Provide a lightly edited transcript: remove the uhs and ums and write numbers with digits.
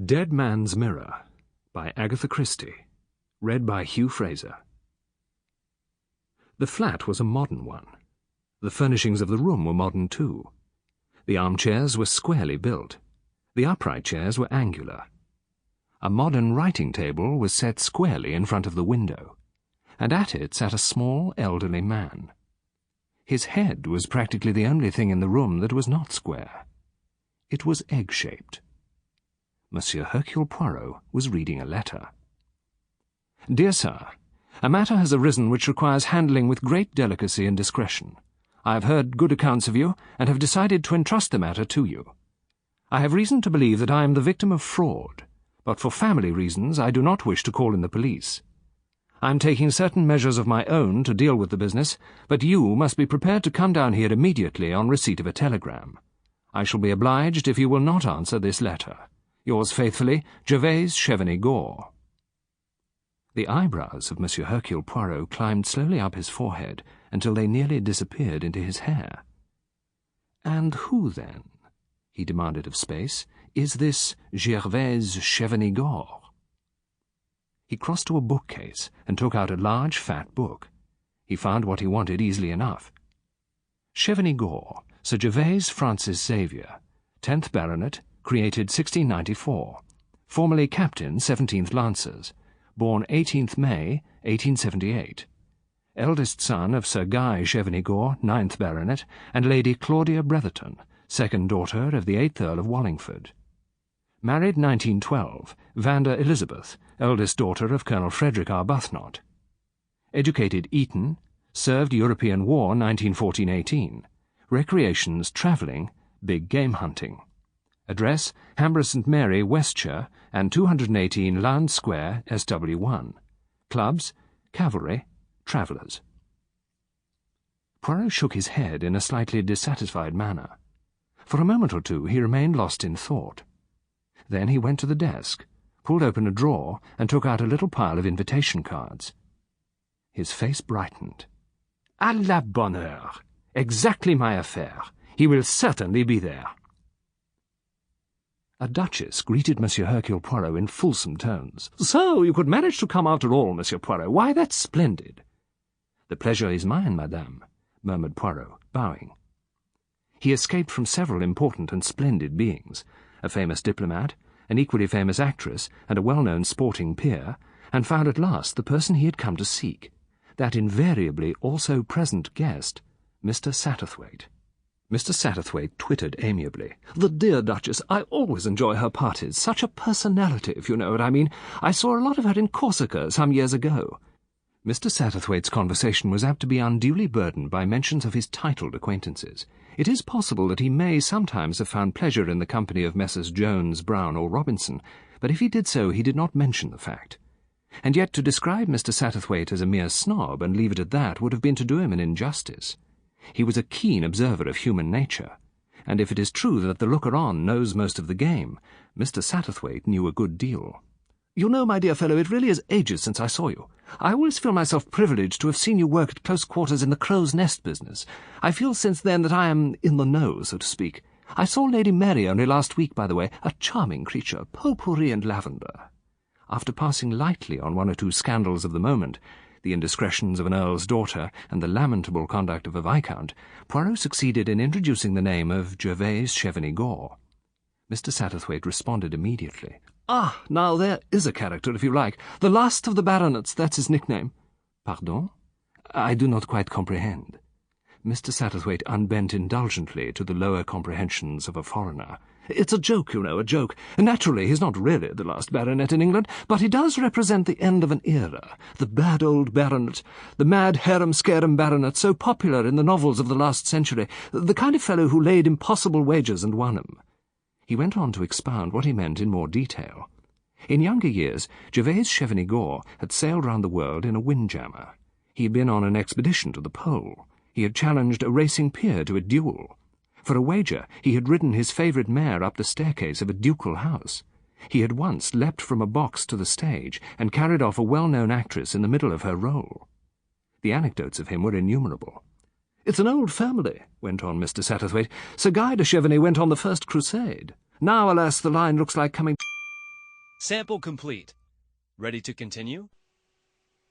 Dead Man's Mirror by Agatha Christie. Read by Hugh Fraser. The flat was a modern one. The furnishings of the room were modern too. The armchairs were squarely built. The upright chairs were angular. A modern writing table was set squarely in front of the window, and at it sat a small elderly man. His head was practically the only thing in the room that was not square. It was egg-shaped. Monsieur Hercule Poirot was reading a letter. Dear Sir, a matter has arisen which requires handling with great delicacy and discretion. I have heard good accounts of you, and have decided to entrust the matter to you. I have reason to believe that I am the victim of fraud, but for family reasons I do not wish to call in the police. I am taking certain measures of my own to deal with the business, but you must be prepared to come down here immediately on receipt of a telegram. I shall be obliged if you will not answer this letter. Yours faithfully, Gervase Chevenix-Gore. The eyebrows of Monsieur Hercule Poirot climbed slowly up his forehead until they nearly disappeared into his hair. "And who, then," he demanded of space, "is this Gervase Chevenix-Gore?" He crossed to a bookcase and took out a large, fat book. He found what he wanted easily enough. Chevenix-Gore, Sir Gervase Francis Xavier, 10th Baronet, created 1694, formerly Captain 17th Lancers, born 18th May, 1878, eldest son of Sir Guy Chevenix-Gore, 9th Baronet, and Lady Claudia Bretherton, second daughter of the 8th Earl of Wallingford. Married 1912, Vanda Elizabeth, eldest daughter of Colonel Frederick Arbuthnot. Educated Eton, served European War 1914-18, recreations travelling, big game hunting. Address, Hamborough St Mary, Westshire, and 218 Lowndes Square, SW1. Clubs, Cavalry, Travellers. Poirot shook his head in a slightly dissatisfied manner. For a moment or two he remained lost in thought. Then he went to the desk, pulled open a drawer, and took out a little pile of invitation cards. His face brightened. "À la bonne heure! Exactly my affaire. He will certainly be there." A duchess greeted Monsieur Hercule Poirot in fulsome tones. "So you could manage to come after all, Monsieur Poirot. Why, that's splendid." "The pleasure is mine, madame," murmured Poirot, bowing. He escaped from several important and splendid beings, a famous diplomat, an equally famous actress, and a well-known sporting peer, and found at last the person he had come to seek, that invariably also present guest, Mr. Satterthwaite. Mr. Satterthwaite twittered amiably. "The dear Duchess, I always enjoy her parties. Such a personality, if you know what I mean. I saw a lot of her in Corsica some years ago." Mr. Satterthwaite's conversation was apt to be unduly burdened by mentions of his titled acquaintances. It is possible that he may sometimes have found pleasure in the company of Messrs. Jones, Brown, or Robinson, but if he did so he did not mention the fact. And yet to describe Mr. Satterthwaite as a mere snob and leave it at that would have been to do him an injustice. He was a keen observer of human nature, and if it is true that the looker-on knows most of the game, Mr. Satterthwaite knew a good deal. "You know, my dear fellow, it really is ages since I saw you. I always feel myself privileged to have seen you work at close quarters in the crow's nest business. I feel since then that I am in the know, so to speak. I saw Lady Mary only last week, by the way, a charming creature, potpourri and lavender." After passing lightly on one or two scandals of the moment, the indiscretions of an earl's daughter and the lamentable conduct of a viscount, Poirot succeeded in introducing the name of Gervase Chevenix-Gore. Mr. Satterthwaite responded immediately. "Ah, now there is a character, if you like. The last of the baronets, that's his nickname." "Pardon? I do not quite comprehend." Mr. Satterthwaite unbent indulgently to the lower comprehensions of a foreigner. "It's a joke, you know, a joke. Naturally, he's not really the last baronet in England, but he does represent the end of an era. The bad old baronet, the mad harum-scarum baronet, so popular in the novels of the last century, the kind of fellow who laid impossible wagers and won 'em." He went on to expound what he meant in more detail. In younger years, Gervase Chevenix-Gore had sailed round the world in a windjammer. He had been on an expedition to the Pole. He had challenged a racing peer to a duel. For a wager, he had ridden his favourite mare up the staircase of a ducal house. He had once leapt from a box to the stage and carried off a well-known actress in the middle of her role. The anecdotes of him were innumerable. "It's an old family," went on Mr. Satterthwaite. "Sir Guy de Chevenix went on the First Crusade. Now, alas, the line looks like coming..." Sample complete. Ready to continue?